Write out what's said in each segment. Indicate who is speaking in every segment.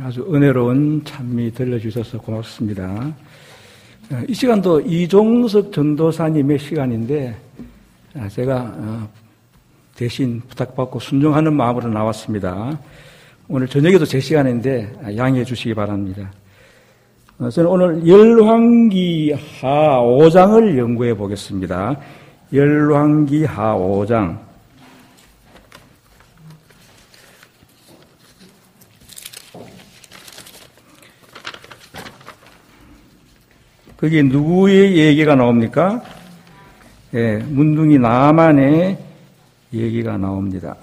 Speaker 1: 아주 은혜로운 찬미 들려주셔서 고맙습니다. 이 시간도 이종석 전도사님의 시간인데 제가 대신 부탁받고 순종하는 마음으로 나왔습니다. 오늘 저녁에도 제 시간인데 양해해 주시기 바랍니다. 저는 오늘 열왕기하 5장을 연구해 보겠습니다. 열왕기하 5장. 거기 누구의 얘기가 나옵니까? 예, 문둥이 나만의 얘기가 나옵니다.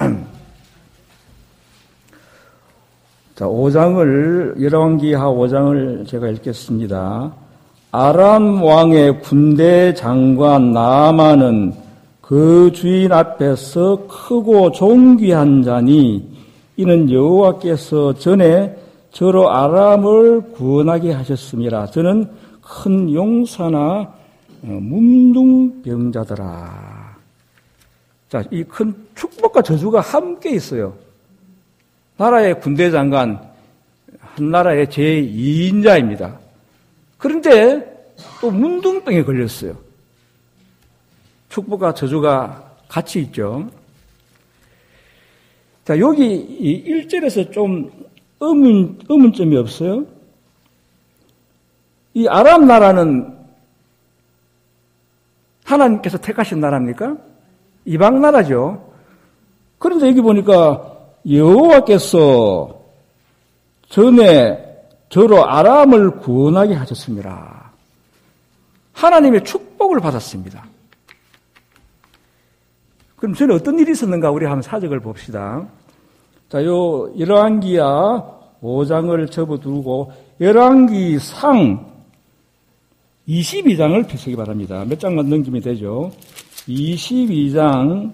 Speaker 1: 자, 5장을, 열왕기하 5장을 제가 읽겠습니다. 아람 왕의 군대 장관 나아만은 그 주인 앞에서 크고 존귀한 자니 이는 여호와께서 전에 저로 아람을 구원하게 하셨음이라. 저는 큰 용사나 문둥병자더라. 자, 이 큰 축복과 저주가 함께 있어요. 나라의 군대 장관, 한 나라의 제2인자입니다. 그런데 또 문둥병에 걸렸어요. 축복과 저주가 같이 있죠. 자, 여기 이 1절에서 좀 의문점이 없어요? 이 아람 나라는 하나님께서 택하신 나라입니까? 이방 나라죠. 그런데 여기 보니까 여호와께서 전에 저로 아람을 구원하게 하셨습니다. 하나님의 축복을 받았습니다. 그럼 저는 어떤 일이 있었는가 우리 한번 사적을 봅시다. 자, 요 열왕기하 5장을 접어두고 열왕기상 22장을 펴시기 바랍니다. 몇 장만 넘기면 되죠. 22장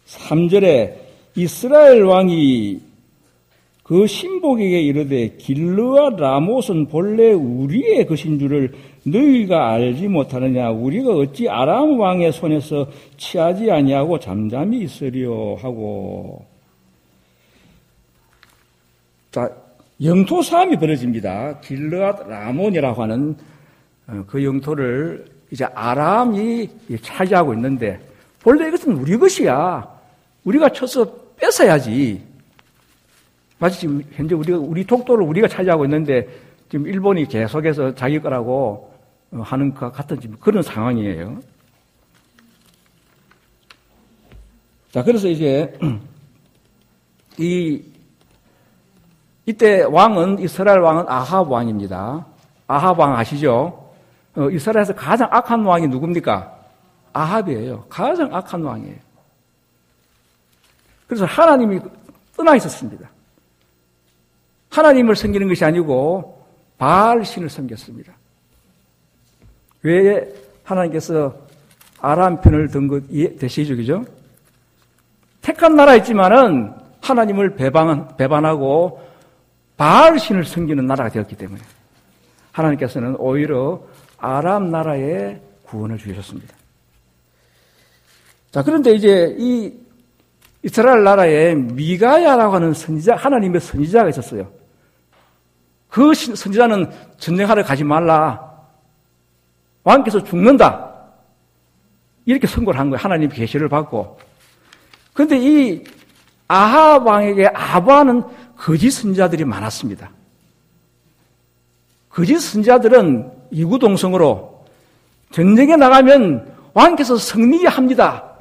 Speaker 1: 3절에 이스라엘 왕이 그 신복에게 이르되 길르와 라못은 본래 우리의 것인 줄을 너희가 알지 못하느냐. 우리가 어찌 아람 왕의 손에서 취하지 아니하고 잠잠히 있으려 하고. 자, 영토 싸움이 벌어집니다. 길르와 라몬이라고 하는 그 영토를 이제 아람이 차지하고 있는데 본래 이것은 우리 것이야. 우리가 쳐서 뺏어야지. 마치 지금 현재 우리 독도를 우리가 차지하고 있는데 지금 일본이 계속해서 자기 거라고 하는 것 같은 지금 그런 상황이에요. 자, 그래서 이제 이때 왕은 이스라엘 왕은 아합 왕입니다. 아합 왕 아시죠? 이스라엘에서 가장 악한 왕이 누굽니까? 아합이에요. 가장 악한 왕이에요. 그래서 하나님이 떠나 있었습니다. 하나님을 섬기는 것이 아니고 바알 신을 섬겼습니다. 왜 하나님께서 아람 편을 든 것 되시죠, 그죠? 택한 나라였지만은 하나님을 배반하고 바알 신을 섬기는 나라가 되었기 때문에 하나님께서는 오히려 아람 나라에 구원을 주셨습니다. 자, 그런데 이제 이 이스라엘 나라에 미가야라고 하는 선지자, 하나님의 선지자가 있었어요. 그 선지자는 전쟁하러 가지 말라. 왕께서 죽는다. 이렇게 선고를 한 거예요. 하나님 계시를 받고. 그런데 이 아합 왕에게 아부하는 거짓 선지자들이 많았습니다. 거짓 선지자들은 이구동성으로 전쟁에 나가면 왕께서 승리합니다.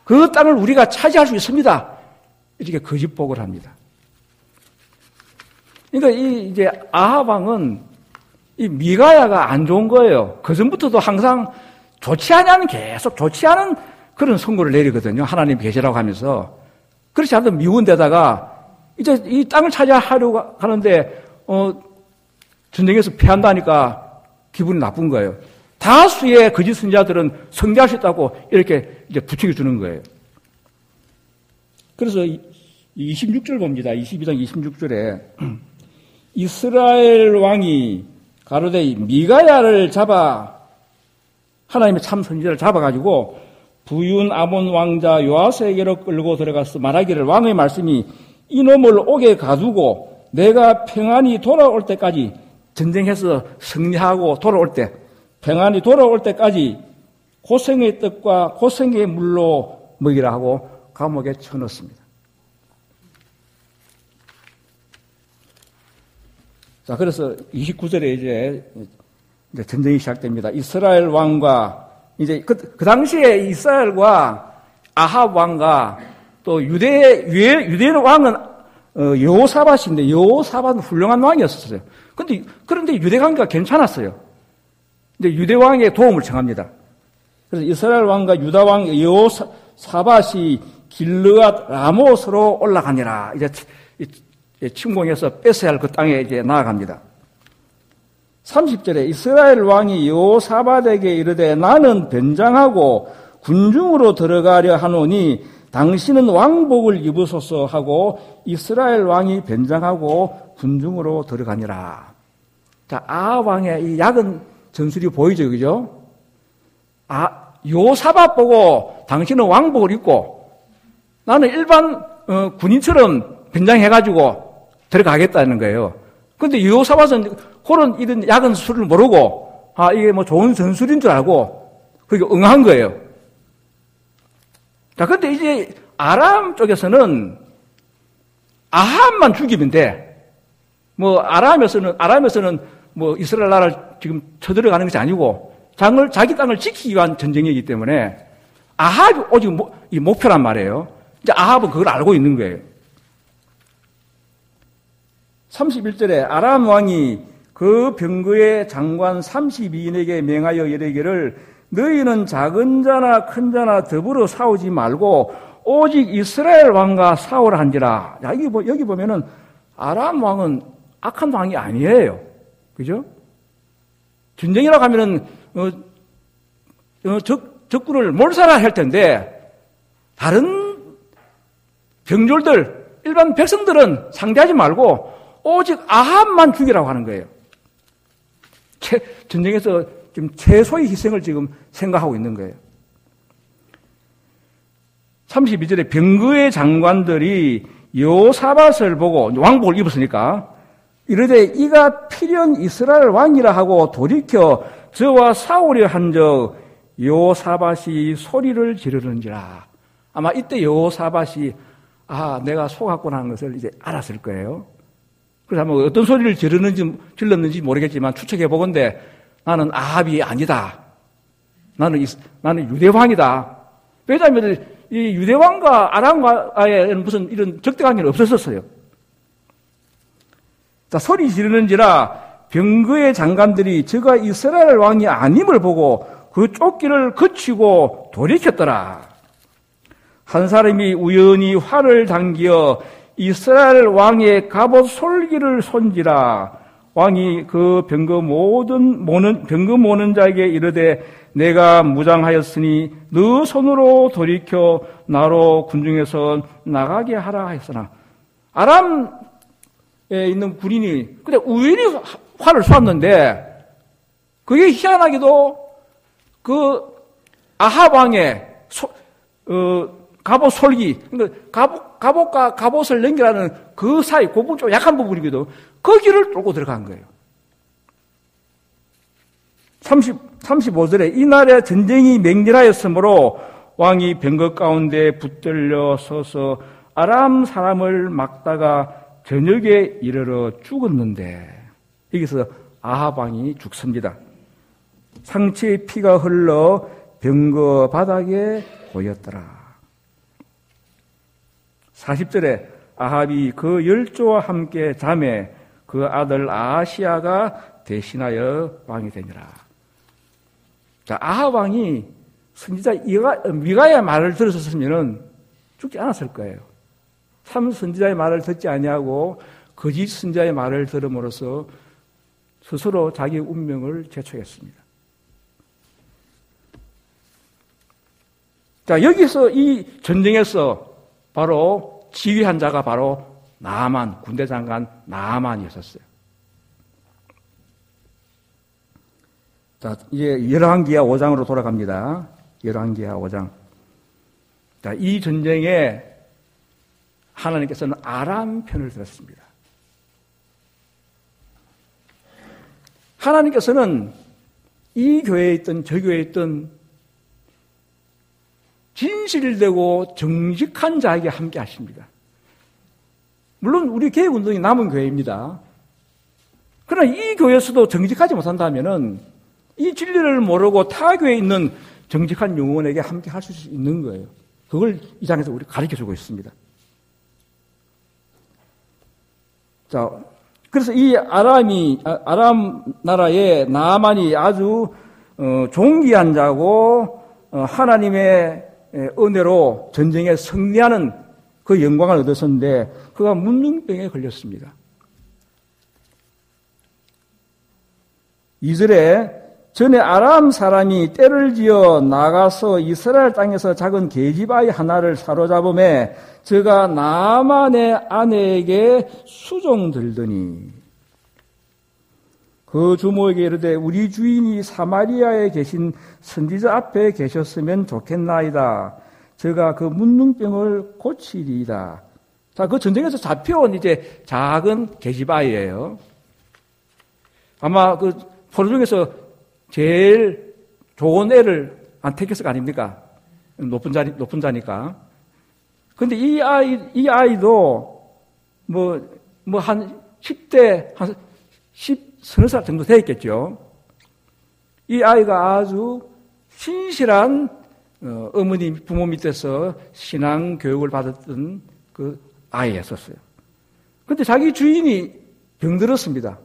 Speaker 1: 그 땅을 우리가 차지할 수 있습니다. 이렇게 거짓복을 합니다. 그러니까 이제 아합 왕은 이 미가야가 안 좋은 거예요. 그 전부터도 항상 좋지 않은 계속 좋지 않은 그런 선고를 내리거든요. 하나님 계시라고 하면서. 그렇지 않아도 미운 데다가 이제 이 땅을 차지하려고 하는데 전쟁에서 패한다니까 기분이 나쁜 거예요. 다수의 거짓 선지자들은 성대할 수 있다고 이렇게 이제 부추겨 주는 거예요. 그래서 26절 봅니다. 22장 26절에 이스라엘 왕이 가로되 미가야를 잡아, 하나님의 참 선지자를 잡아가지고 부윤 아몬 왕자 요아스에게로 끌고 들어가서 말하기를, 왕의 말씀이 이놈을 옥에 가두고 내가 평안히 돌아올 때까지, 전쟁해서 승리하고 돌아올 때, 평안히 돌아올 때까지 고생의 떡과 고생의 물로 먹이라 하고 감옥에 쳐넣습니다. 자, 그래서 29절에 이제 전쟁이 시작됩니다. 이스라엘 왕과, 이제 그 당시에 이스라엘과 아합 왕과 또 유대 왕은 여호사밧인데, 여호사밧은 훌륭한 왕이었어요. 그런데 유대 관계가 괜찮았어요. 근데 유대 왕의 도움을 청합니다. 그래서 이스라엘 왕과 유다 왕 여호사밧이 길르앗 라모스로 올라가니라. 이제 침공해서 뺏어야 할 그 땅에 이제 나아갑니다. 30절에 이스라엘 왕이 여호사밧에게 이르되 나는 변장하고 군중으로 들어가려 하노니 당신은 왕복을 입으소서 하고 이스라엘 왕이 변장하고 군중으로 들어가니라. 자, 아합 왕의 이 야근 전술이 보이죠, 그죠? 여호사밧 보고 당신은 왕복을 입고 나는 일반 군인처럼 변장해가지고 들어가겠다는 거예요. 근데 여호사밧은 그런 이런 야근 수를 모르고, 이게 뭐 좋은 전술인 줄 알고, 그게 응한 거예요. 자, 근데 이제 아람 쪽에서는 아합만 죽이면 돼. 뭐, 아람에서는 뭐 이스라엘 나라를 지금 쳐들어가는 것이 아니고, 자기 땅을 지키기 위한 전쟁이기 때문에 아합이 오직 이 목표란 말이에요. 이제 아합은 그걸 알고 있는 거예요. 31절에 아람 왕이 그 병거의 장관 32인에게 명하여 이르기를 너희는 작은 자나 큰 자나 더불어 싸우지 말고 오직 이스라엘 왕과 싸우라 한지라. 여기 보면은 아람 왕은 악한 왕이 아니에요. 그죠? 전쟁이라고 하면은 적군을 몰살해야 할 텐데 다른 병졸들, 일반 백성들은 상대하지 말고 오직 아합만 죽이라고 하는 거예요. 전쟁에서 지금 최소의 희생을 지금 생각하고 있는 거예요. 32절에 병거의 장관들이 여호사밧을 보고, 왕복을 입었으니까 이르되 이가 필연 이스라엘 왕이라 하고 돌이켜 저와 싸우려 한적 여호사밧이 소리를 지르는지라. 아마 이때 여호사밧이 내가 속았구나 하는 것을 이제 알았을 거예요. 그래서 뭐 어떤 소리를 질렀는지 모르겠지만 추측해 보건대 나는 아합이 아니다. 나는 유대왕이다. 왜냐하면 이 유대왕과 아람과의 무슨 이런 적대 관계는 없었어요. 자, 소리 지르는지라 병거의 장관들이 저가 이스라엘 왕이 아님을 보고 그 쫓기를 그치고 돌이켰더라. 한 사람이 우연히 활을 당기어 이스라엘 왕의 갑옷 솔기를 손지라. 왕이 그 병거 모는 자에게 이르되 내가 무장하였으니 너 손으로 돌이켜 나로 군중에서 나가게 하라 했으나 아람에 있는 군인이 근데 우연히 활을 쏘았는데 그게 희한하게도 그 아합 왕의 갑옷 솔기, 그러니까 갑옷과 갑옷을 연결하는 그 사이, 그 부분 좀 약한 부분이기도 거기를 뚫고 들어간 거예요. 35절에 이날에 전쟁이 맹렬하였으므로 왕이 병거 가운데 붙들려 서서 아람 사람을 막다가 저녁에 이르러 죽었는데 여기서 아합 왕이 죽습니다. 상체에 피가 흘러 병거 바닥에 고였더라. 40절에 아합이 그 열조와 함께 잠에 그 아들 아하시야가 대신하여 왕이 되니라. 자, 아합 왕이 선지자 미가야의 말을 들었었으면 죽지 않았을 거예요. 참 선지자의 말을 듣지 아니하고 거짓 선지자의 말을 들음으로써 스스로 자기 운명을 재촉했습니다. 자, 여기서 이 전쟁에서 바로 지휘한 자가 바로 나아만, 군대 장관 나아만이었어요. 자, 이제 열왕기하 5장으로 돌아갑니다. 열왕기하 5장. 자, 이 전쟁에 하나님께서는 아람 편을 들었습니다. 하나님께서는 이 교회에 있던 저 교회에 있던 진실되고 정직한 자에게 함께 하십니다. 물론 우리 개혁운동이 남은 교회입니다. 그러나 이 교회에서도 정직하지 못한다면은 이 진리를 모르고 타 교회에 있는 정직한 영혼에게 함께 할 수 있는 거예요. 그걸 이 장에서 우리 가르쳐주고 있습니다. 자, 그래서 이 아람 나라의 나아만이 아주 존귀한 자고 하나님의 은혜로 전쟁에 승리하는 그 영광을 얻었었는데 그가 문둥병에 걸렸습니다. 2절에 전에 아람 사람이 떼를 지어 나가서 이스라엘 땅에서 작은 계집아이 하나를 사로잡음에 저가 나아만의 아내에게 수종들더니 그 주모에게 이르되 우리 주인이 사마리아에 계신 선지자 앞에 계셨으면 좋겠나이다. 저가 그 문둥병을 고치리이다. 자, 그 전쟁에서 잡혀온 이제 작은 계집아이예요. 아마 그 포로 중에서 제일 좋은 애를 안 택했을 거 아닙니까? 높은 자니까. 근데 이 아이도 한 10대, 한 10, 30살 정도 되었겠죠. 이 아이가 아주 신실한 어머니, 부모 밑에서 신앙 교육을 받았던 그 아이였었어요. 근데 자기 주인이 병들었습니다.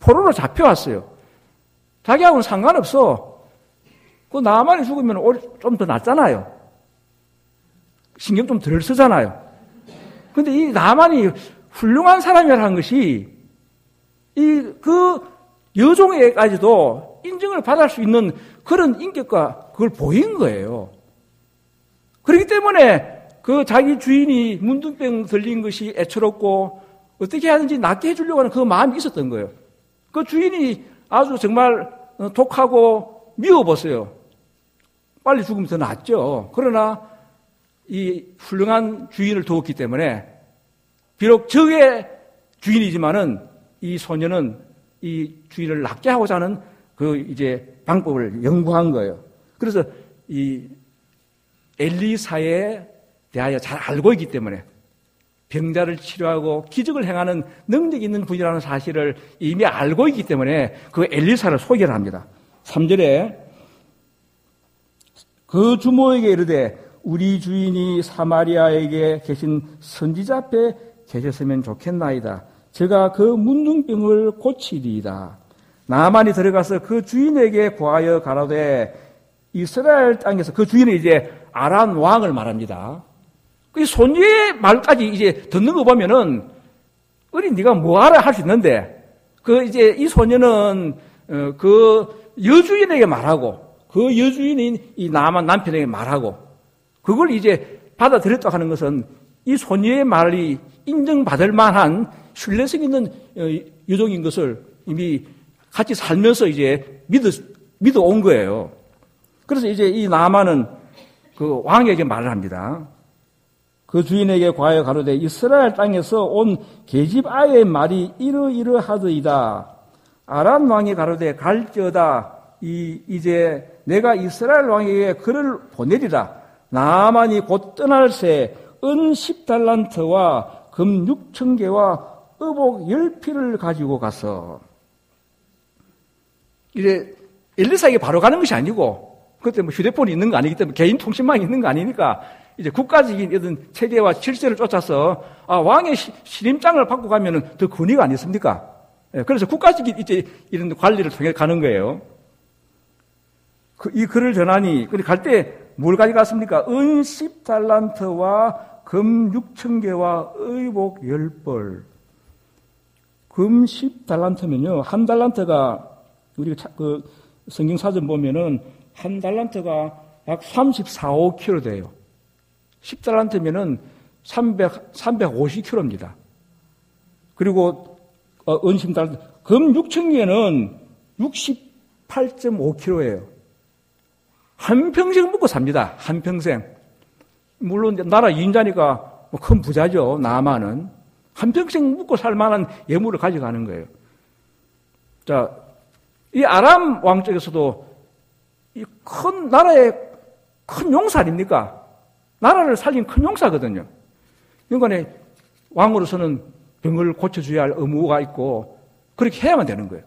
Speaker 1: 포로로 잡혀왔어요. 자기하고는 상관없어. 그 나만이 죽으면 좀 더 낫잖아요. 신경 좀 덜 쓰잖아요. 근데 이 나만이 훌륭한 사람이라는 것이 그 여종에게까지도 인정을 받을 수 있는 그런 인격과 그걸 보인 거예요. 그렇기 때문에 그 자기 주인이 문둥병 들린 것이 애처롭고 어떻게 하든지 낫게 해주려고 하는 그 마음이 있었던 거예요. 그 주인이 아주 정말 독하고 미워봤어요. 빨리 죽으면 더 낫죠. 그러나 이 훌륭한 주인을 두었기 때문에 비록 적의 주인이지만은 이 소녀는 이 주인을 낫게 하고자 하는 그 이제 방법을 연구한 거예요. 그래서 이 엘리사에 대하여 잘 알고 있기 때문에 병자를 치료하고 기적을 행하는 능력이 있는 분이라는 사실을 이미 알고 있기 때문에 그 엘리사를 소개를 합니다. 3절에 그 주모에게 이르되 우리 주인이 사마리아에게 계신 선지자 앞에 계셨으면 좋겠나이다. 제가 그 문둥병을 고치리이다. 나아만이 들어가서 그 주인에게 구하여 가라되 이스라엘 땅에서 그 주인은 이제 아람 왕을 말합니다. 그 손녀의 말까지 이제 듣는 거 보면은 어린 네가 뭐 알아 할 수 있는데 그 이제 이 소녀는 그 여주인에게 말하고 그 여주인인 이 나아만 남편에게 말하고 그걸 이제 받아들였다고 하는 것은 이 소녀의 말이 인정받을 만한 신뢰성 있는 여종인 것을 이미 같이 살면서 이제 믿어 온 거예요. 그래서 이제 이 나아만은 그 왕에게 말을 합니다. 그 주인에게 과여 가로되 이스라엘 땅에서 온 계집아이의 말이 이러이러하더이다. 아람 왕이 가로되 갈지어다. 이제 내가 이스라엘 왕에게 글을 보내리라. 나아만이 곧 떠날 새 은 10달란트와 금 6,000개와 의복 10필을 가지고 가서 이제 엘리사에게 바로 가는 것이 아니고 그때 뭐 휴대폰이 있는 거 아니기 때문에 개인 통신망이 있는 거 아니니까 이제 국가적인 어떤 체계와 질서를 쫓아서 왕의 신임장을 받고 가면은 더 권위가 아니었습니까? 그래서 국가적인 이제 이런 관리를 통해 가는 거예요. 이 글을 전하니 갈 때 뭘 가져갔습니까? 은 10달란트와 금 6,000개와 의복 10벌. 금 10달란트면요. 한 달란트가 우리가 그 성경사전 보면은 한 달란트가 약 34~35kg 돼요. 10달란트면은 350kg입니다. 그리고 은심달란트 금 6,000개는 8.5kg예요. 한평생 먹고 삽니다. 한평생. 물론 나라 2인자니까 큰 부자죠. 나만은. 한평생 먹고 살 만한 예물을 가져가는 거예요. 자, 이 아람 왕 쪽에서도 이 큰 나라의 큰 용사 아닙니까? 나라를 살린 큰 용사거든요. 그러니까 왕으로서는 병을 고쳐줘야 할 의무가 있고 그렇게 해야만 되는 거예요.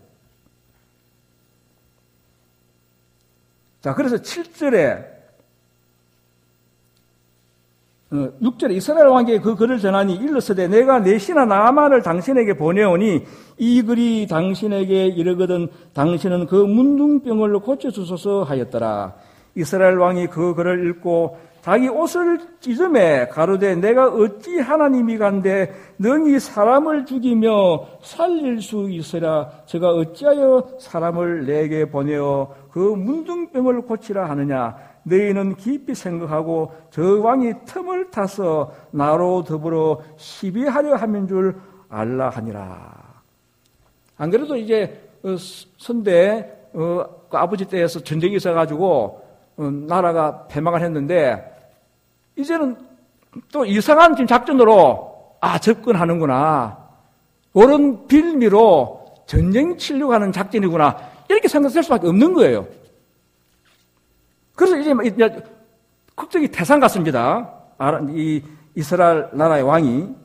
Speaker 1: 자, 그래서 7절에 6절에 이스라엘 왕에게 그 글을 전하니 일러서되 내가 내 신하 나아만을 당신에게 보내오니 이 글이 당신에게 이르거든 당신은 그 문둥병을 고쳐주소서 하였더라. 이스라엘 왕이 그 글을 읽고 자기 옷을 찢으매 가로되 내가 어찌 하나님이간데 능히 사람을 죽이며 살릴 수 있으랴 제가 어찌하여 사람을 내게 보내어 그 문둥병을 고치라 하느냐 너희는 깊이 생각하고 저 왕이 틈을 타서 나로 더불어 시비하려 함인 줄 알라 하니라. 안 그래도 이제 선대 그 아버지 때에서 전쟁이 있어가지고 나라가 패망을 했는데 이제는 또 이상한 지금 작전으로 접근하는구나. 그런 빌미로 전쟁 치려고 하는 작전이구나. 이렇게 생각할 수밖에 없는 거예요. 그래서 이제 걱정이 태산 같습니다. 이 이스라엘 나라의 왕이.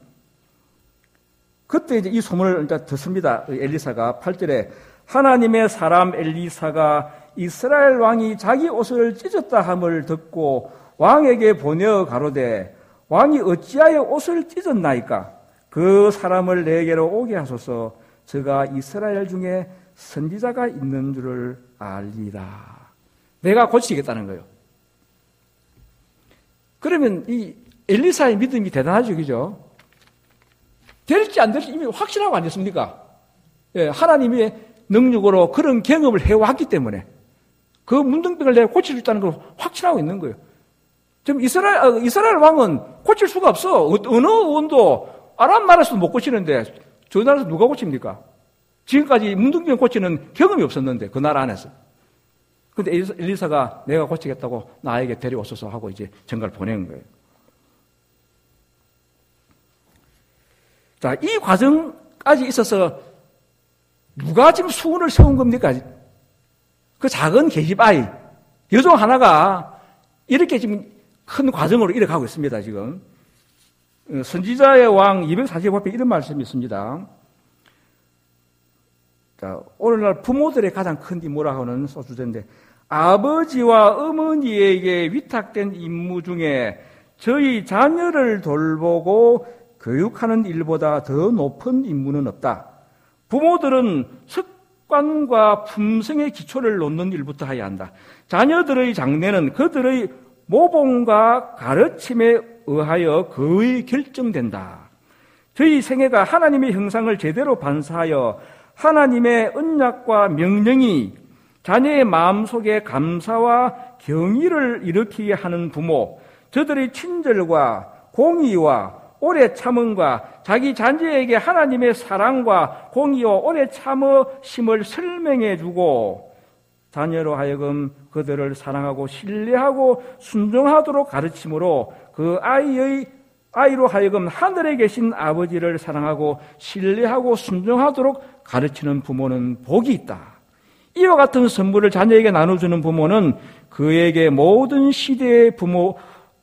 Speaker 1: 그때 이제 이 소문을 듣습니다. 엘리사가 8절에 하나님의 사람 엘리사가 이스라엘 왕이 자기 옷을 찢었다 함을 듣고 왕에게 보내어 가로되 왕이 어찌하여 옷을 찢었나이까 그 사람을 내게로 오게 하소서 저가 이스라엘 중에 선지자가 있는 줄을 알리라. 내가 고치겠다는 거예요. 그러면 이 엘리사의 믿음이 대단하죠, 그죠? 될지 안 될지 이미 확신하고 아니었습니까? 예, 하나님의 능력으로 그런 경험을 해왔기 때문에 그 문둥병을 내가 고칠 수 있다는 걸 확신하고 있는 거예요. 지금 이스라엘 왕은 고칠 수가 없어. 어느 원도 아람 나라에서도 못 고치는데 저 나라에서 누가 고칩니까? 지금까지 문둥병 고치는 경험이 없었는데 그 나라 안에서. 근데 엘리사가 내가 고치겠다고 나에게 데려오소서 하고 이제 전가를 보낸 거예요. 자, 이 과정까지 있어서 누가 지금 수훈을 세운 겁니까? 그 작은 계집아이, 여종 하나가 이렇게 지금 큰 과정으로 이어가고 있습니다, 지금. 선지자의 왕 245편에 이런 말씀이 있습니다. 자, 오늘날 부모들의 가장 큰 임무라고 하는 소주제인데, 아버지와 어머니에게 위탁된 임무 중에 저희 자녀를 돌보고 교육하는 일보다 더 높은 임무는 없다. 부모들은 습관과 품성의 기초를 놓는 일부터 해야 한다. 자녀들의 장래는 그들의 모범과 가르침에 의하여 거의 결정된다. 저희 생애가 하나님의 형상을 제대로 반사하여 하나님의 언약과 명령이 자녀의 마음속에 감사와 경의를 일으키게 하는 부모, 저들의 친절과 공의와 오래 참음과 자기 자녀에게 하나님의 사랑과 공의와 오래 참으심을 설명해 주고 자녀로 하여금 그들을 사랑하고 신뢰하고 순종하도록 가르침으로 그 아이로 하여금 하늘에 계신 아버지를 사랑하고 신뢰하고 순종하도록 가르치는 부모는 복이 있다. 이와 같은 선물을 자녀에게 나눠주는 부모는 그에게 모든 시대의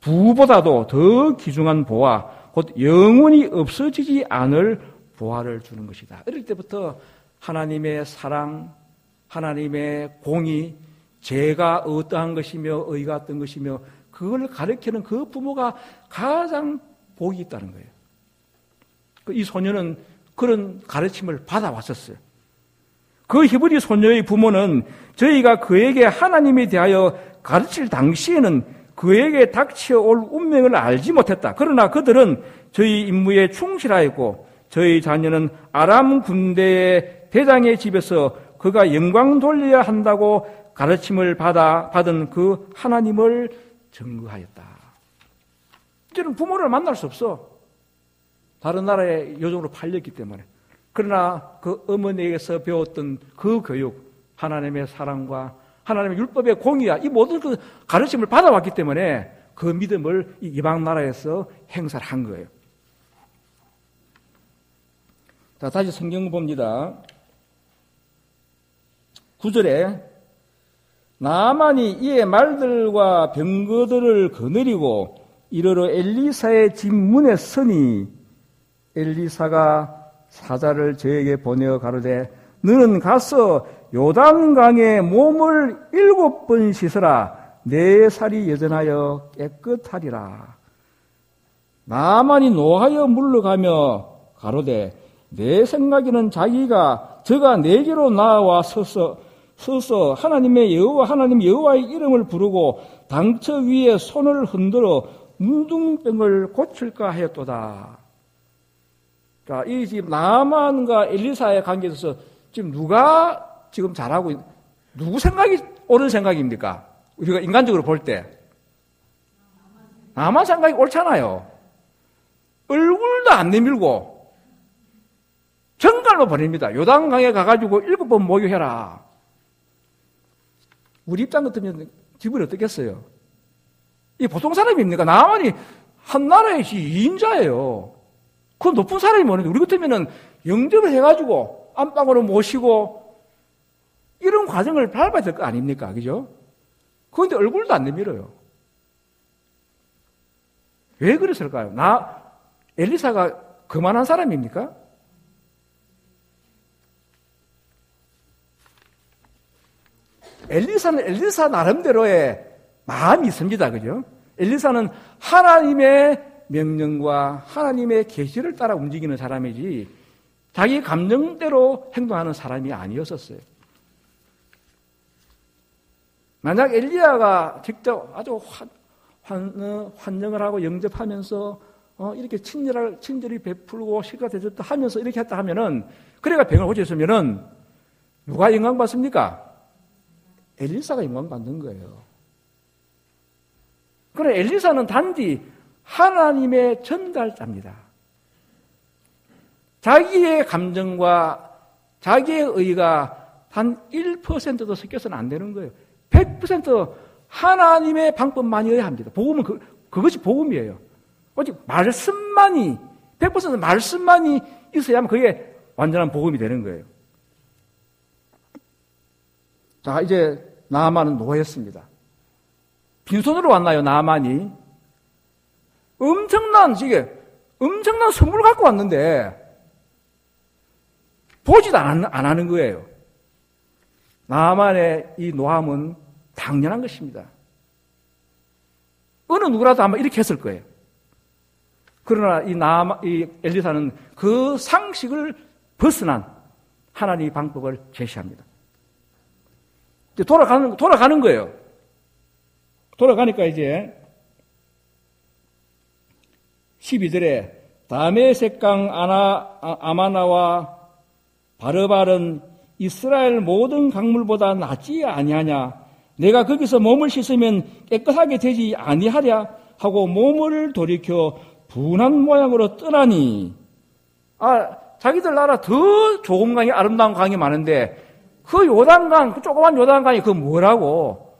Speaker 1: 부보다도 더 귀중한 보화, 곧 영원히 없어지지 않을 보화를 주는 것이다. 어릴 때부터 하나님의 사랑, 하나님의 공의, 죄가 어떠한 것이며 의가 어떤 것이며 그걸 가르치는 그 부모가 가장 복이 있다는 거예요. 이 소녀는 그런 가르침을 받아왔었어요. 그 히브리 소녀의 부모는 저희가 그에게 하나님에 대하여 가르칠 당시에는 그에게 닥쳐올 운명을 알지 못했다. 그러나 그들은 저희 임무에 충실하였고 저희 자녀는 아람 군대의 대장의 집에서 그가 영광 돌려야 한다고 가르침을 받은 그 하나님을 증거하였다. 이제는 부모를 만날 수 없어. 다른 나라의 요정으로 팔렸기 때문에. 그러나 그 어머니에게서 배웠던 그 교육, 하나님의 사랑과 하나님의 율법의 공의와 이 모든 그 가르침을 받아왔기 때문에 그 믿음을 이 이방 나라에서 행사를 한 거예요. 자, 다시 성경 봅니다. 9절에 나아만이 이에 말들과 병거들을 거느리고 이르러 엘리사의 집 문에 서니 엘리사가 사자를 저에게 보내어 가로되 너는 가서 요단강에 몸을 7번 씻으라 내 살이 여전하여 깨끗하리라. 나아만이 노하여 물러가며 가로되 내 생각에는 저가 내게로 나와 서서 하나님의 여호와의 이름을 부르고 당처 위에 손을 흔들어 문둥병을 고칠까 하였도다. 자, 이 집 나아만과 엘리사의 관계에 있어서 지금 누가 지금 잘하고 누구 생각이 옳은 생각입니까? 우리가 인간적으로 볼 때 나아만 생각이 옳잖아요. 얼굴도 안 내밀고 정갈로 버립니다. 요단강에 가가지고 7번 목욕해라. 우리 입장 같으면 기분이 어떻겠어요? 이 보통 사람입니까? 나아만이 한 나라의 2인자예요. 그 높은 사람이 뭐는데 우리 같으면은 영접을 해가지고 안방으로 모시고 이런 과정을 밟아야 될 거 아닙니까? 그죠? 그런데 얼굴도 안 내밀어요. 왜 그랬을까요? 엘리사가 그만한 사람입니까? 엘리사는 엘리사 나름대로의 마음이 있습니다. 그죠? 엘리사는 하나님의 명령과 하나님의 계시를 따라 움직이는 사람이지 자기 감정대로 행동하는 사람이 아니었었어요. 만약 엘리야가 직접 아주 환영을 하고 영접하면서 이렇게 친절히 베풀고 시가 대접도 하면서 이렇게 했다 하면은 그래가 병을 고쳤으면은 누가 영광 받습니까? 엘리사가 영광 받는 거예요. 그러나 엘리사는 단지 하나님의 전달자입니다. 자기의 감정과 자기의 의가 단 1%도 섞여서는 안 되는 거예요. 100% 하나님의 방법만이어야 합니다. 복음은 그것이 복음이에요. 오직 말씀만이 100% 말씀만이 있어야만 그게 완전한 복음이 되는 거예요. 자, 이제 나아만은 노했습니다. 빈손으로 왔나요, 나아만이? 엄청난 선물 갖고 왔는데 보지도 안 하는 거예요. 나아만의 이 노함은 당연한 것입니다. 어느 누구라도 아마 이렇게 했을 거예요. 그러나 이 엘리사는 그 상식을 벗어난 하나님의 방법을 제시합니다. 이제 돌아가는 거예요. 돌아가니까 이제 12절에 다메섹강 아마나와 바르발은 이스라엘 모든 강물보다 낫지 아니하냐. 내가 거기서 몸을 씻으면 깨끗하게 되지 아니하랴 하고 몸을 돌이켜 분한 모양으로 떠나니. 자기들 나라 더 좋은 강이 아름다운 강이 많은데 그 요단강, 그 조그만 요단강이 그 뭐라고?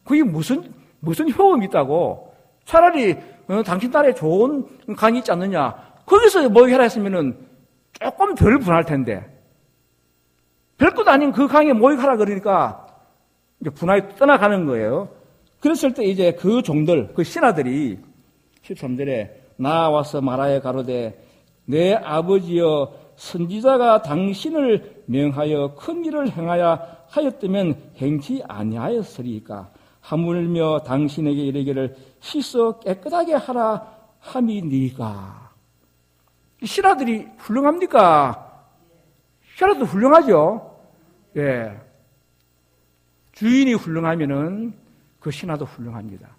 Speaker 1: 그게 무슨 효험이 있다고? 차라리 당신 나라에 좋은 강이 있지 않느냐? 거기서 목욕해라 했으면은 조금 덜 분할 텐데. 별것 아닌 그 강에 목욕하라 그러니까 이제 분하게 떠나가는 거예요. 그랬을 때 이제 그 종들, 그 신하들이 13절에 나와서 말하여 가로되 내 아버지여 선지자가 당신을 명하여 큰 일을 행하야 하였다면 행치 아니하였으리까. 하물며 당신에게 이르기를 씻어 깨끗하게 하라 함이니까. 신하들이 훌륭합니까? 신하도 훌륭하죠. 예. 주인이 훌륭하면은 그 신하도 훌륭합니다.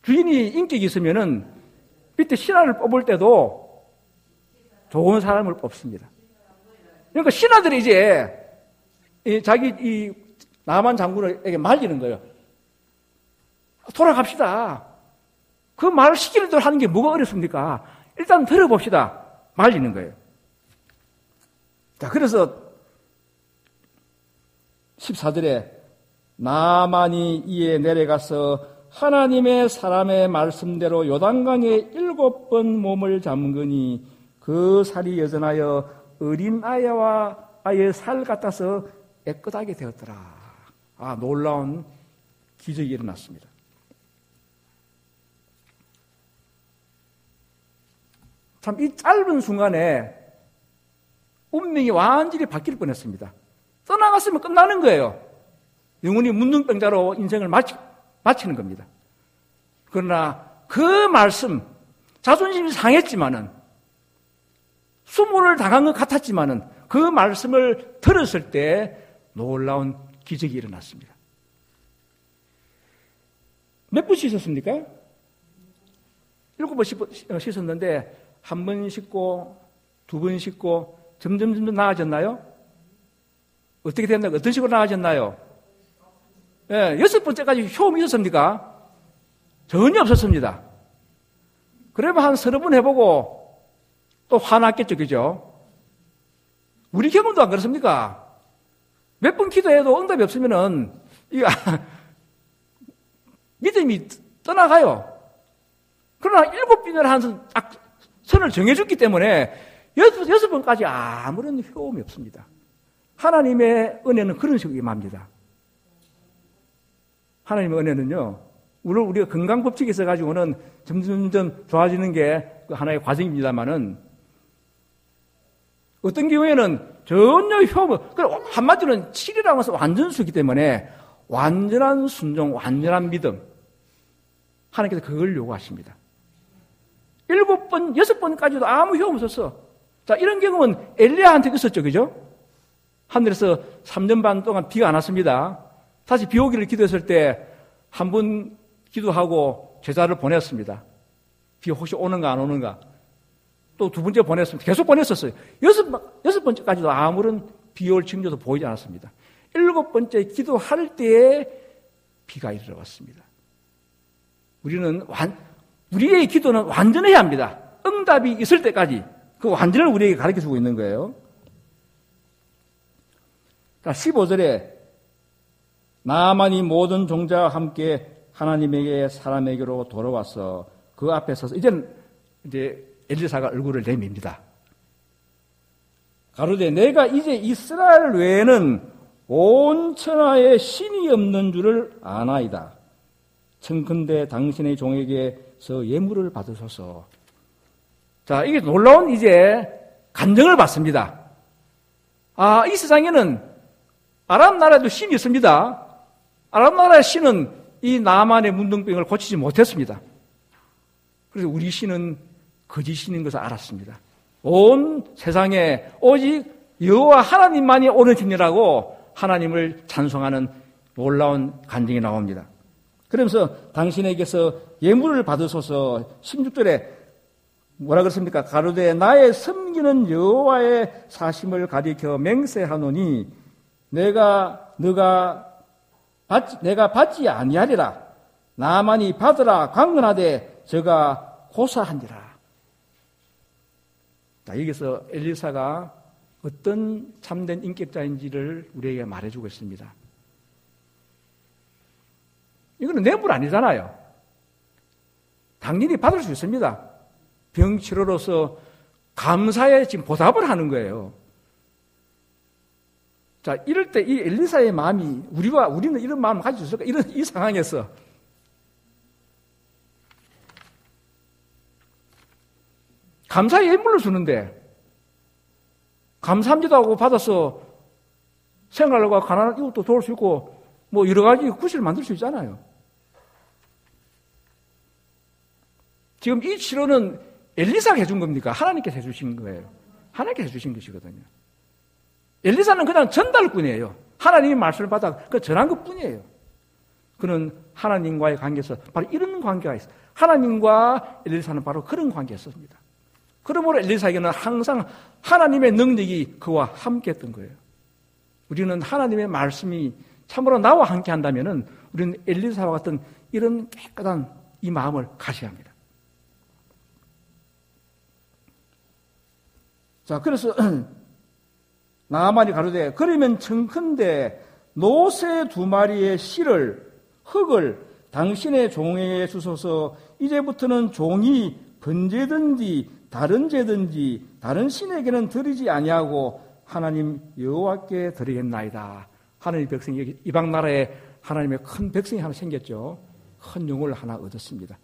Speaker 1: 주인이 인격이 있으면은 밑에 신하를 뽑을 때도 좋은 사람을 뽑습니다. 그러니까 신하들이 이제 자기 나만 장군에게 말리는 거예요. 돌아갑시다. 그 말을 시키는 대로 하는 게 뭐가 어렵습니까? 일단 들어봅시다. 말리는 거예요. 자, 그래서 14절에 나만이 이에 내려가서 하나님의 사람의 말씀대로 요단강에 7번 몸을 잠그니 그 살이 여전하여 어린 아이의 살 같아서 깨끗하게 되었더라. 놀라운 기적이 일어났습니다. 참 이 짧은 순간에 운명이 완전히 바뀔 뻔했습니다. 떠나갔으면 끝나는 거예요. 영원히 문둥병자로 인생을 마치는 겁니다. 그러나 그 말씀, 자존심이 상했지만은, 수모를 당한 것 같았지만은, 그 말씀을 들었을 때 놀라운 기적이 일어났습니다. 몇 번 씻었습니까? 7번 씻었는데, 1번 씻고, 2번 씻고, 점점 나아졌나요? 어떻게 됐나요? 어떤 식으로 나아졌나요? 6번째까지 효험이 있었습니까? 전혀 없었습니다. 그러면 한 30번 해보고 또 화났겠죠, 그죠? 우리 경험도 안 그렇습니까? 몇 번 기도해도 응답이 없으면은, 믿음이 떠나가요. 그러나 7번을 한 선을 정해줬기 때문에 6번까지 아무런 효험이 없습니다. 하나님의 은혜는 그런 식으로 임합니다. 하나님의 은혜는요, 물론 우리가 건강법칙이 있어가지고는 점점 좋아지는 게 하나의 과정입니다만은, 어떤 경우에는 전혀 효험을, 한마디로는 7이라고 해서 완전수이기 때문에 완전한 순종, 완전한 믿음, 하나님께서 그걸 요구하십니다. 7번, 6번까지도 아무 효험 없었어. 자, 이런 경험은 엘리야한테 있었죠, 그죠? 하늘에서 3년 반 동안 비가 안 왔습니다. 다시 비 오기를 기도했을 때 한 번 기도하고 제자를 보냈습니다. 비 혹시 오는가 안 오는가. 또 2번째 보냈습니다. 계속 보냈었어요. 6번째까지도 아무런 비 올 징조도 보이지 않았습니다. 7번째 기도할 때에 비가 이르렀습니다. 우리의 기도는 완전해야 합니다. 응답이 있을 때까지 그 완전을 우리에게 가르쳐주고 있는 거예요. 자, 15절에 나만이 모든 종자와 함께 하나님에게 사람에게로 돌아와서 그 앞에 서서 이제 엘리사가 얼굴을 내밉니다. 가로되 내가 이제 이스라엘 외에는 온 천하에 신이 없는 줄을 아나이다. 청컨대 당신의 종에게서 예물을 받으소서. 자, 이게 놀라운 이제 간증을 받습니다. 이 세상에는 아람 나라에도 신이 있습니다. 아람 나라의 신은 이 나만의 문둥병을 고치지 못했습니다. 그래서 우리 신은 거짓신인 것을 알았습니다. 온 세상에 오직 여호와 하나님만이 옳은 신이라고 하나님을 찬송하는 놀라운 간증이 나옵니다. 그러면서 당신에게서 예물을 받으소서. 16절에 뭐라 그랬습니까? 가로되 나의 섬기는 여호와의 사심을 가리켜 맹세하노니 내가 받지 아니하리라. 나만이 받으라 강건하되 저가 고사하니라. 자, 여기서 엘리사가 어떤 참된 인격자인지를 우리에게 말해주고 있습니다. 이거는 뇌물 아니잖아요. 당연히 받을 수 있습니다. 병치료로서 감사에 지금 보답을 하는 거예요. 자, 이럴 때 이 엘리사의 마음이 우리는 이런 마음을 가질 수 있을까? 이 상황에서 감사의 예물을 주는데 감사합니다 하고 받아서 생활과 가난한 이웃도 도울 수 있고 뭐 여러 가지 구실을 만들 수 있잖아요. 지금 이 치료는 엘리사가 해준 겁니까? 하나님께서 해주신 거예요. 하나님께서 해주신 것이거든요. 엘리사는 그냥 전달꾼이에요. 하나님의 말씀을 받아 전한 것뿐이에요. 그는 하나님과의 관계에서 바로 이런 관계가 있어요. 하나님과 엘리사는 바로 그런 관계였습니다. 그러므로 엘리사에게는 항상 하나님의 능력이 그와 함께했던 거예요. 우리는 하나님의 말씀이 참으로 나와 함께 한다면은 우리는 엘리사와 같은 이런 깨끗한 이 마음을 가져야 합니다. 자, 그래서 나만이 가로되 그러면 청컨대 노새 2마리의 흙을 당신의 종에게 주소서. 이제부터는 종이 번제든지 다른 제든지 다른 신에게는 드리지 아니하고 하나님 여호와께 드리겠나이다. 하나님의 백성이 이방 나라에 하나님의 큰 백성이 하나 생겼죠. 큰 영혼을 하나 얻었습니다.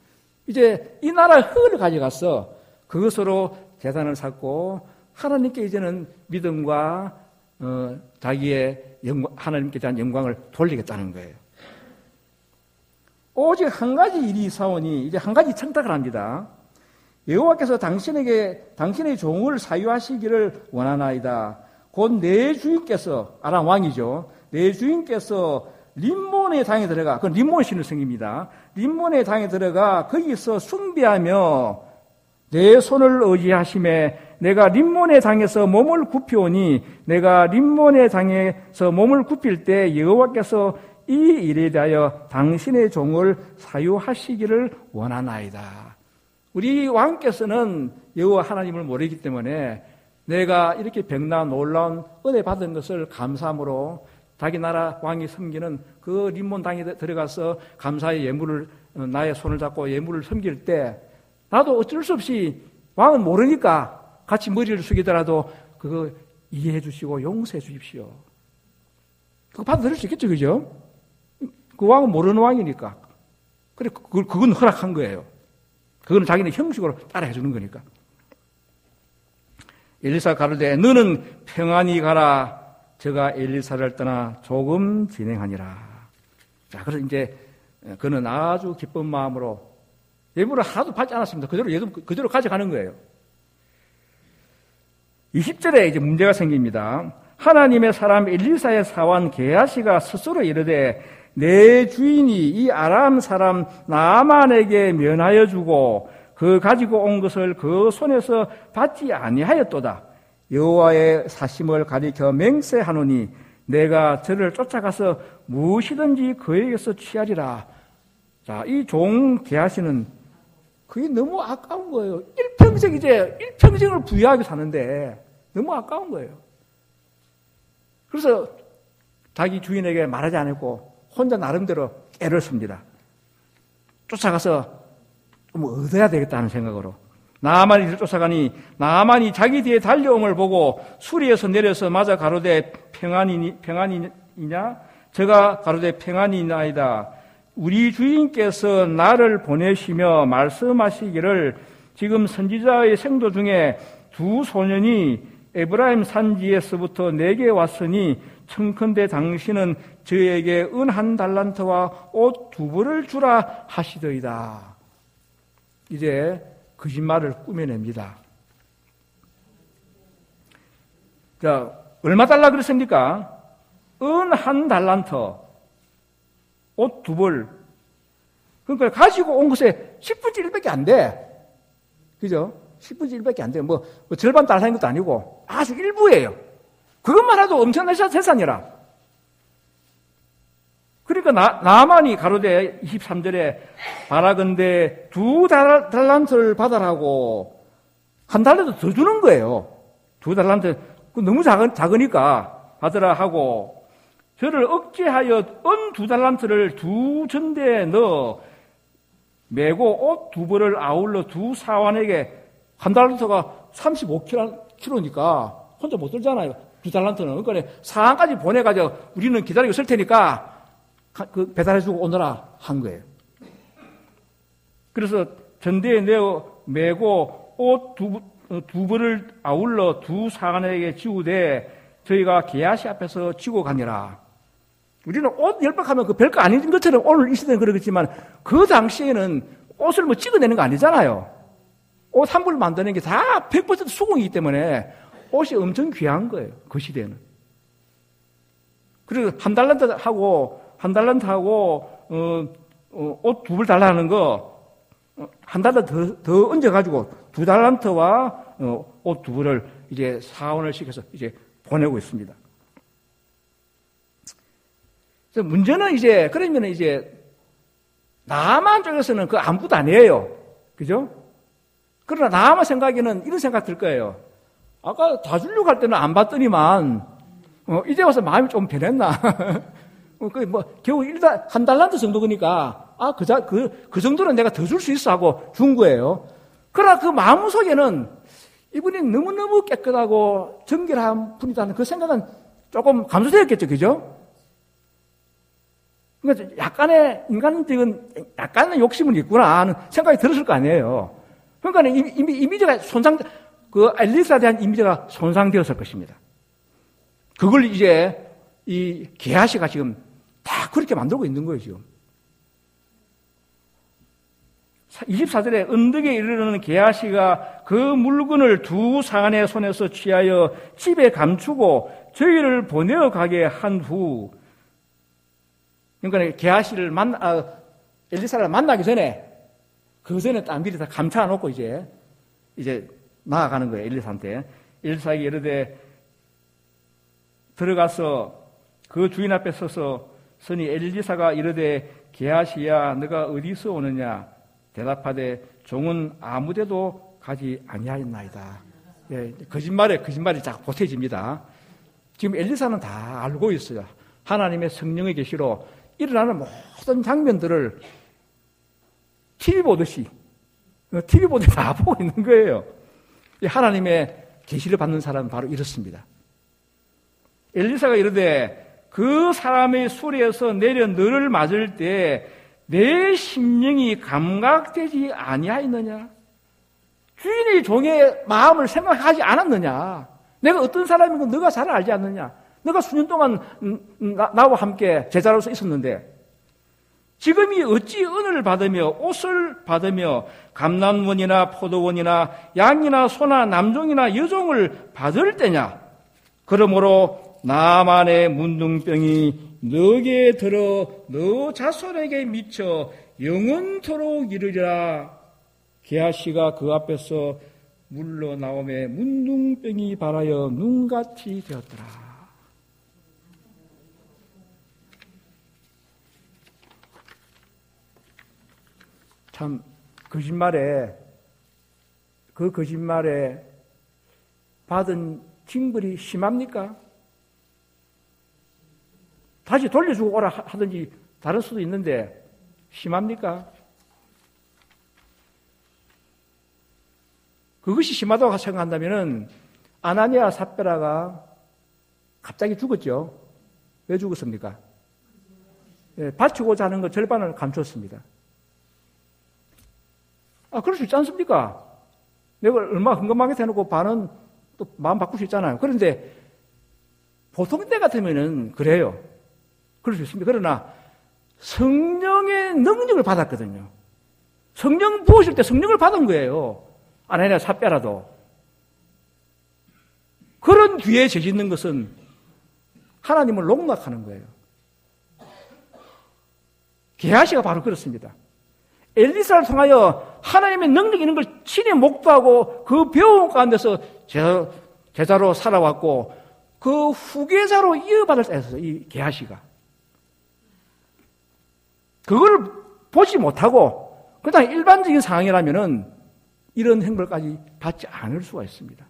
Speaker 1: 이제 이 나라의 흙을 가져가서 그것으로 제단을 쌓고 하나님께 이제는 믿음과 자기의 하나님께 대한 영광을 돌리겠다는 거예요. 오직 한 가지 일이 있사오니 이제 한 가지 청탁을 합니다. 여호와께서 당신의 종을 사유하시기를 원하나이다. 곧 내 주인께서, 아람 왕이죠. 내 주인께서 림몬의 당에 들어가, 그건 림몬 신을 성입니다. 림몬의 당에 들어가 거기서 숭배하며 내 손을 의지하심에 내가 림몬의 당에서 몸을 굽히오니 내가 림몬의 당에서 몸을 굽힐 때 여호와께서 이 일에 대하여 당신의 종을 사유하시기를 원하나이다. 우리 왕께서는 여호와 하나님을 모르기 때문에 내가 이렇게 백나 놀라운 은혜 받은 것을 감사함으로 자기 나라 왕이 섬기는 그 림몬 당에 들어가서 감사의 예물을, 나의 손을 잡고 예물을 섬길 때 나도 어쩔 수 없이 왕은 모르니까 같이 머리를 숙이더라도 그거 이해해 주시고 용서해 주십시오. 그거 받아들일 수 있겠죠, 그죠? 그 왕은 모르는 왕이니까. 그래, 그건 허락한 거예요. 그거는 자기는 형식으로 따라해 주는 거니까. 엘리사가 가로되 너는 평안히 가라. 저가 엘리사를 떠나 조금 진행하니라. 자, 그래서 이제 그는 아주 기쁜 마음으로 예물을 하나도 받지 않았습니다. 그대로 가져가는 거예요. 20절에 이제 문제가 생깁니다. 하나님의 사람 엘리사의 사원 게하시가 스스로 이르되 내 주인이 이 아람 사람 나아만에게 면하여 주고 그 가지고 온 것을 그 손에서 받지 아니하였도다. 여호와의 사심을 가리켜 맹세하노니 내가 저를 쫓아가서 무엇이든지 그에게서 취하리라. 자, 이 종 게하시는 그게 너무 아까운 거예요. 일평생을 부유하게 사는데 너무 아까운 거예요. 그래서 자기 주인에게 말하지 않았고 혼자 나름대로 애를 씁니다. 쫓아가서 뭐 얻어야 되겠다는 생각으로 나아만이 이를 쫓아가니 나아만이 자기 뒤에 달려옴을 보고 수리에서 내려서 맞아 가로되 평안이냐? 저가 가로되 평안이나이다. 우리 주인께서 나를 보내시며 말씀하시기를 지금 선지자의 생도 중에 2 소년이 에브라임 산지에서부터 내게 왔으니 청컨대 당신은 저에게 은 1달란트와 옷 2벌을 주라 하시더이다. 이제 거짓말을 꾸며냅니다. 자, 얼마 달라 그랬습니까? 은 1달란트, 옷 2벌. 그러니까 가지고 온 것에 10분의 1밖에 안 돼. 그죠? 10분의 1밖에 안 돼. 뭐 절반 달러인 것도 아니고 아주 일부예요. 그것만 해도 엄청난 재산이라. 그러니까 나아만이 가로되 23절에 바라건대 2달란트를 받아라고 1달란트 더 주는 거예요. 2달란트 너무 작으니까 받으라 하고 저를 억제하여 은 2달란트를 2전대에 넣어 메고 옷 2벌을 아울러 2 사환에게 1달란트가 35kg니까 혼자 못 들잖아요. 2달란트는. 그러니까 사항까지 보내가지고 우리는 기다리고 있을 테니까 그 배달해주고 오너라 한 거예요. 그래서 전대에 내어 메고 옷 2벌을 아울러 2 사환에게 지우되 저희가 게하시 앞에서 지고 가니라. 우리는 옷 10벌 하면 그 별거 아닌 것처럼 오늘 이 시대는 그러겠지만 그 당시에는 옷을 뭐 찍어내는 거 아니잖아요. 옷 1벌 만드는 게 다 100% 수공이기 때문에 옷이 엄청 귀한 거예요. 그 시대는. 그리고 1달란트하고 옷 2벌 달라는 거 1달란트 더 얹어가지고 2달란트와 옷 2벌을 이제 사원을 시켜서 이제 보내고 있습니다. 그래서 문제는 그러면 나아만 쪽에서는 그 아무것도 아니에요. 그죠? 그러나 나아만 생각에는 이런 생각 들 거예요. 아까 다 주려고 할 때는 안 받더니만, 이제 와서 마음이 좀 변했나? 겨우 한 달란트 정도 거니까, 그 정도는 내가 더 줄 수 있어 하고 준 거예요. 그러나 그 마음속에는 이분이 너무너무 깨끗하고 정결한 분이라는 그 생각은 조금 감소되었겠죠, 그죠? 그러니까 약간의 약간의 욕심은 있구나 하는 생각이 들었을 거 아니에요. 그러니까 이미지가 그 엘리사에 대한 이미지가 손상되었을 것입니다. 그걸 이제 이 게하시가 지금 다 그렇게 만들고 있는 거예요, 지금. 24절에 언덕에 이르르는 게하시가 그 물건을 두 사안의 손에서 취하여 집에 감추고 저희를 보내어 가게 한 후, 그러니까 게하시를 엘리사를 만나기 전에 그 전에 딱 미리 다 감춰 놓고 이제 나아가는 거예요, 엘리사한테. 엘리사에게 이르되 들어가서 그 주인 앞에 서서 서니 엘리사가 이르되 게하시야 너가 어디서 오느냐 대답하되 종은 아무데도 가지 아니하였나이다. 예, 거짓말이 자꾸 보태집니다. 지금 엘리사는 다 알고 있어요. 하나님의 성령의 계시로 일어나는 모든 장면들을 TV 보듯이 다 보고 있는 거예요. 하나님의 계시를 받는 사람은 바로 이렇습니다. 엘리사가 이르되 그 사람의 수레에서 내려 너를 맞을 때 내 심령이 감각되지 아니하였느냐? 주인의 종의 마음을 생각하지 않았느냐? 내가 어떤 사람인 건 너가 잘 알지 않느냐? 너가 수년 동안 나와 함께 제자로서 있었는데 지금이 어찌 은혜를 받으며 옷을 받으며 감람원이나 포도원이나 양이나 소나 남종이나 여종을 받을 때냐? 그러므로 나만의 문둥병이 너에게 들어 너 자손에게 미쳐 영원토록 이르리라. 게하시가 그 앞에서 물러나오매 문둥병이 발하여 눈같이 되었더라. 참 그 거짓말에 받은 징벌이 심합니까? 다시 돌려주고 오라 하든지 다를 수도 있는데 심합니까? 그것이 심하다고 생각한다면 아나니아 삽베라가 갑자기 죽었죠. 왜 죽었습니까? 예, 바치고자 하는 것 절반을 감췄습니다. 그럴 수 있지 않습니까? 내가 얼마 흥건하게 대놓고 반은 또 마음 바꿀 수 있잖아요. 그런데 보통 때 같으면은 그래요. 그럴 수 있습니다. 그러나 성령의 능력을 받았거든요. 성령 부으실 때 성령을 받은 거예요. 아나니아 삽베라도. 그런 뒤에 죄짓는 것은 하나님을 농락하는 거예요. 게하시가 바로 그렇습니다. 엘리사를 통하여 하나님의 능력이 있는 걸 친히 목도하고 그 배움 가운데서 제자로 살아왔고 그 후계자로 이어받을 때였어요. 이 게하시가. 그걸 보지 못하고 그냥 일반적인 상황이라면은 이런 행벌까지 받지 않을 수가 있습니다.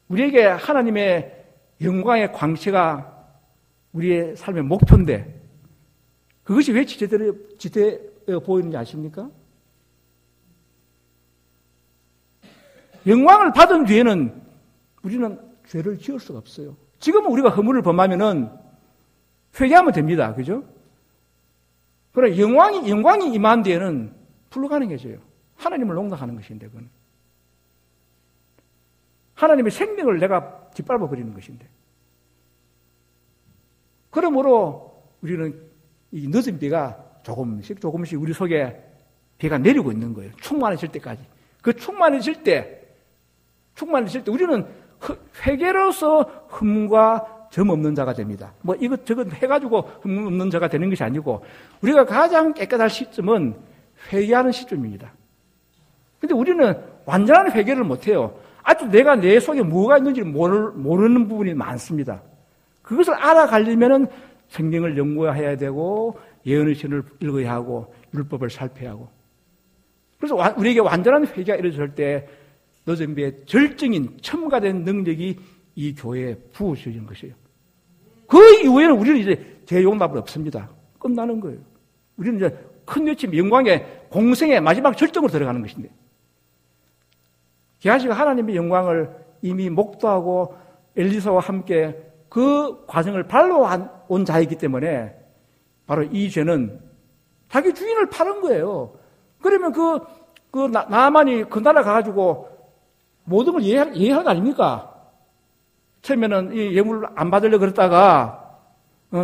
Speaker 1: 우리에게 하나님의 영광의 광채가 우리의 삶의 목표인데 그것이 왜 지대되어 보이는지 아십니까? 영광을 받은 뒤에는 우리는 죄를 지을 수가 없어요. 지금은 우리가 허물을 범하면은 회개하면 됩니다. 그죠? 그러나 영광이 임한 뒤에는 불가능해져요. 하나님을 농락하는 것인데, 그건. 하나님의 생명을 내가 뒷밟아 버리는 것인데. 그러므로 우리는 이 늦은 비가 조금씩 우리 속에 비가 내리고 있는 거예요. 충만해질 때까지. 그 충만해질 때 우리는 회개로서 흠과 점 없는 자가 됩니다. 뭐 이것저것 해가지고 흠 없는 자가 되는 것이 아니고 우리가 가장 깨끗할 시점은 회개하는 시점입니다. 근데 우리는 완전한 회개를 못해요. 아주 내가 내 속에 뭐가 있는지 모르는 부분이 많습니다. 그것을 알아가려면은 성경을 연구해야 되고 예언의 신을 읽어야 하고 율법을 살펴야 하고 그래서 우리에게 완전한 회개가 이루어질 때 늦은 비에 절정인 첨가된 능력이 이 교회에 부어주는 것이에요. 그 이후에는 우리는 이제 재용납은 없습니다. 끝나는 거예요. 우리는 이제 큰 외침, 영광의 공생의 마지막 절정으로 들어가는 것인데, 게하시가 하나님의 영광을 이미 목도하고 엘리사와 함께 그 과정을 밟아온 자이기 때문에 바로 이 죄는 자기 주인을 파는 거예요. 그러면 나만이 그 나라 가가지고 모든 걸 예의하는 거 아닙니까? 처음에는 이 예물을 안 받으려고 그랬다가,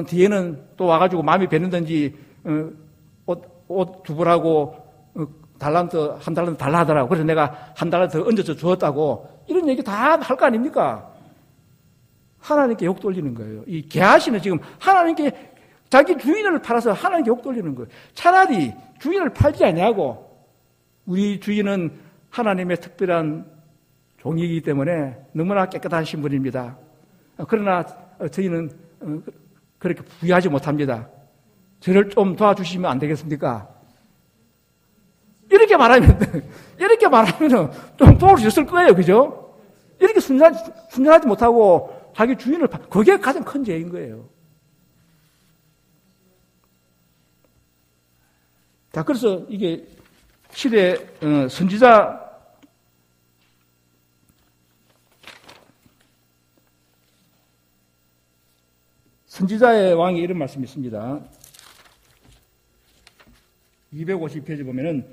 Speaker 1: 뒤에는 또 와가지고 마음이 배는든지, 옷 두 벌하고, 한 달란트 달라 하더라고. 그래서 내가 한 달란트 얹어서 주었다고. 이런 얘기 다 할 거 아닙니까? 하나님께 욕 돌리는 거예요. 이 게하시는 지금 하나님께 자기 주인을 팔아서 하나님께 욕 돌리는 거예요. 차라리 주인을 팔지 아니하고, 우리 주인은 하나님의 특별한 종이기 때문에 너무나 깨끗한 신분입니다. 그러나 저희는 그렇게 부유하지 못합니다. 저를 좀 도와주시면 안 되겠습니까? 이렇게 말하면 좀 도와주셨을 거예요. 그죠? 이렇게 순전하지 못하고 자기 주인을 그게 가장 큰 죄인 거예요. 자, 그래서 이게 시대 선지자의 왕이 이런 말씀이 있습니다. 250페이지 보면은,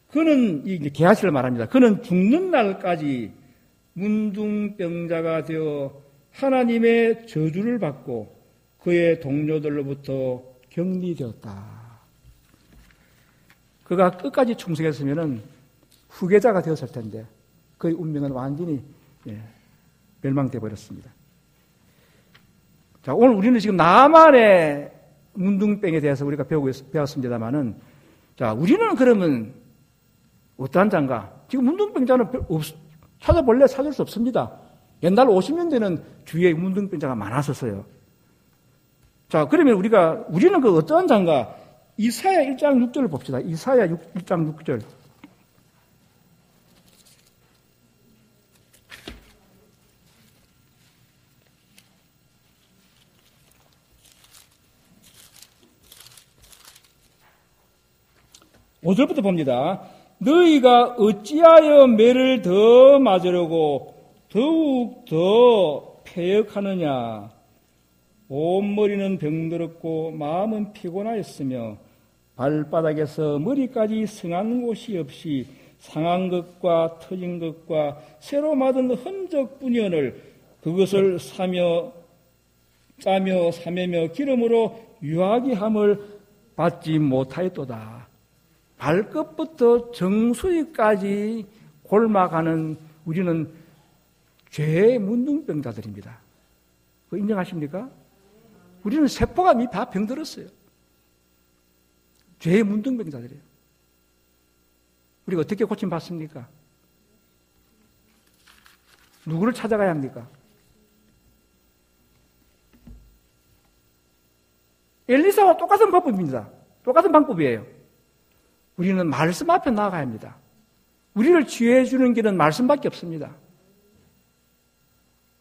Speaker 1: 그는, 이제 게하시를 말합니다. 그는 죽는 날까지 문둥병자가 되어 하나님의 저주를 받고 그의 동료들로부터 격리되었다. 그가 끝까지 충성했으면은 후계자가 되었을 텐데, 그의 운명은 완전히 멸망되어 버렸습니다. 자, 오늘 우리는 지금 나만의 문둥병에 대해서 우리가 배웠습니다만은, 자, 우리는 그러면 어떠한 자인가? 지금 문둥병자는 찾을 수 없습니다. 옛날 50년대는 주위에 문둥병자가 많았었어요. 자, 그러면 우리는 그 어떠한 자인가? 이사야 1장 6절을 봅시다. 이사야 1장 6절. (5절부터) 봅니다. 너희가 어찌하여 매를 더 맞으려고 더욱 더 패역하느냐? 온머리는 병들었고 마음은 피곤하였으며 발바닥에서 머리까지 성한 곳이 없이 상한 것과 터진 것과 새로 맞은 흔적뿐이오늘 그것을 짜며 사매며 기름으로 유하게 함을 받지 못하였도다. 발끝부터 정수리까지 골마가는 우리는 죄의 문둥병자들입니다. 그거 인정하십니까? 우리는 세포가 이미 다 병들었어요. 죄의 문둥병자들이에요. 우리가 어떻게 고침받습니까? 누구를 찾아가야 합니까? 엘리사와 똑같은 방법입니다. 똑같은 방법이에요. 우리는 말씀 앞에 나아가야 합니다. 우리를 치유해 주는 길은 말씀밖에 없습니다.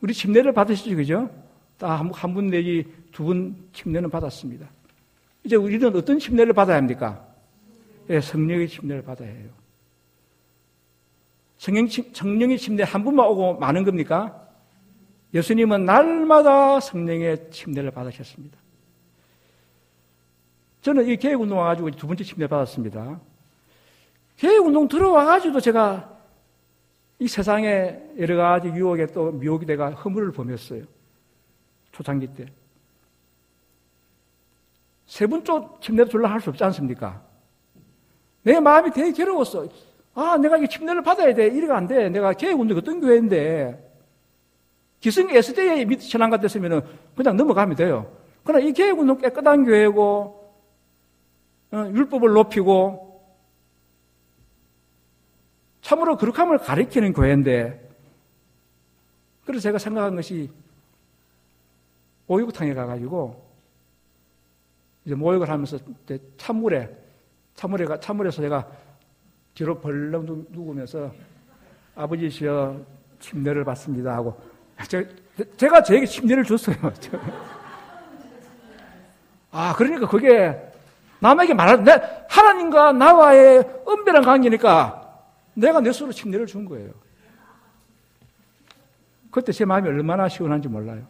Speaker 1: 우리 침례를 받으시죠, 그죠? 딱 한 분 내지 두 분 침례는 받았습니다. 이제 우리는 어떤 침례를 받아야 합니까? 예, 성령의 침례를 받아야 해요. 성령의 침례 한 분만 오고 많은 겁니까? 예수님은 날마다 성령의 침례를 받으셨습니다. 저는 이 계획운동 와가지고 두 번째 침례 받았습니다. 계획운동 들어와가지고 제가 이 세상에 여러 가지 유혹에 또 미혹이 돼가 허물을 범했어요. 초창기 때. 세 번째 침례를 줄라 할 수 없지 않습니까? 내 마음이 되게 괴로웠어. 아, 내가 이 침례를 받아야 돼. 이래가 안 돼. 내가 계획운동이 어떤 교회인데. 기성 SD에 밑에 신앙 같았으면 그냥 넘어가면 돼요. 그러나 이 계획운동 깨끗한 교회고, 율법을 높이고, 참으로 거룩함을 가리키는 교회인데, 그래서 제가 생각한 것이, 목욕탕에 가가지고, 이제 목욕을 하면서 찬물에서 제가 뒤로 벌렁 누우면서, 아버지시여 침례를 받습니다 하고, 제가 저에게 침례를 줬어요. 그러니까 그게 남에게 하나님과 나와의 은밀한 관계니까 내가 내 스스로 침례를 준 거예요. 그때 제 마음이 얼마나 시원한지 몰라요.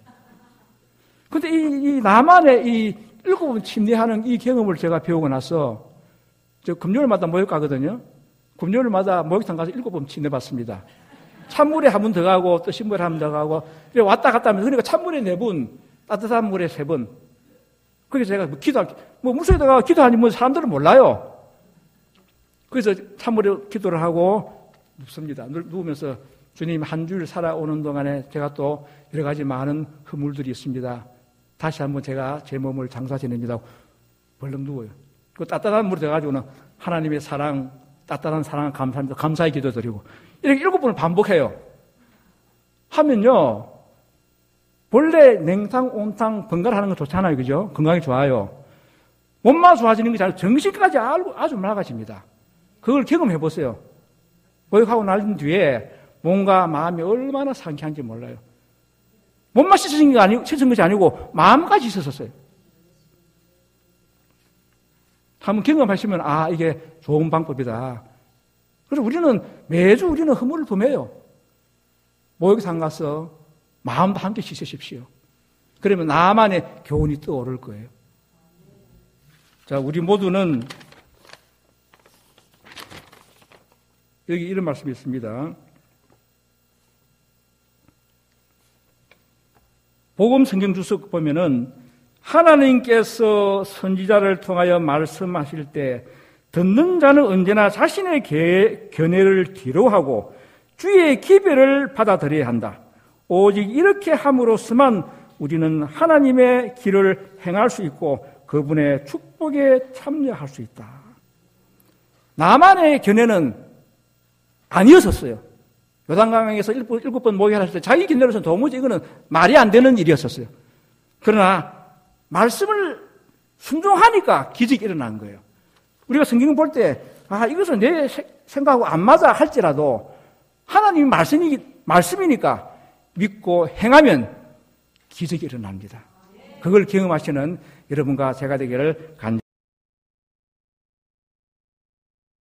Speaker 1: 근데 이 나만의 이 7번 침례하는 이 경험을 제가 배우고 나서, 저 금요일마다 목욕 가거든요. 금요일마다 목욕탕 가서 7번 침례 받습니다. 찬물에 한 번 더 가고, 또 신물에 한 번 더 가고, 이렇게 왔다 갔다 하면서, 그러니까 찬물에 4번, 따뜻한 물에 3번. 그래서 제가 물속에다가 기도하니 사람들은 몰라요. 그래서 찬물에 기도를 하고 눕습니다. 누우면서 주님 한 주일 살아오는 동안에 제가 또 여러 가지 많은 허물들이 있습니다. 다시 한번 제가 제 몸을 장사 지냅니다. 벌렁 누워요. 그 따뜻한 물에 들어가지고는 하나님의 사랑, 따뜻한 사랑 감사합니다. 감사의 기도 드리고. 이렇게 7번을 반복해요. 하면요. 본래 냉탕, 온탕 번갈아 하는 거 좋잖아요. 그죠? 건강에 좋아요. 몸만 좋아지는 게 아니라 정신까지 아주 맑아집니다. 그걸 경험해 보세요. 목욕하고 난 뒤에 몸과 마음이 얼마나 상쾌한지 몰라요. 몸만 씻은 것이 아니고 마음까지 씻었어요. 한번 경험하시면 이게 좋은 방법이다. 그래서 매주 우리는 허물을 범해요. 목욕탕 가서 마음도 함께 씻으십시오. 그러면 나만의 교훈이 떠오를 거예요. 자, 우리 모두는 여기 이런 말씀이 있습니다. 복음 성경 주석 보면은 하나님께서 선지자를 통하여 말씀하실 때 듣는 자는 언제나 자신의 견해를 뒤로하고 주의 기별을 받아들여야 한다. 오직 이렇게 함으로써만 우리는 하나님의 길을 행할 수 있고 그분의 축복에 참여할 수 있다. 나만의 견해는 아니었었어요. 요단강에서 7번 목욕하실 때 자기 견해로서는 도무지 이거는 말이 안 되는 일이었었어요. 그러나 말씀을 순종하니까 기적이 일어난 거예요. 우리가 성경 볼 때 이것은 내 생각하고 안 맞아 할지라도 하나님이 말씀이니까 믿고 행하면 기적이 일어납니다. 그걸 경험하시는 여러분과 제가 되기를 간절히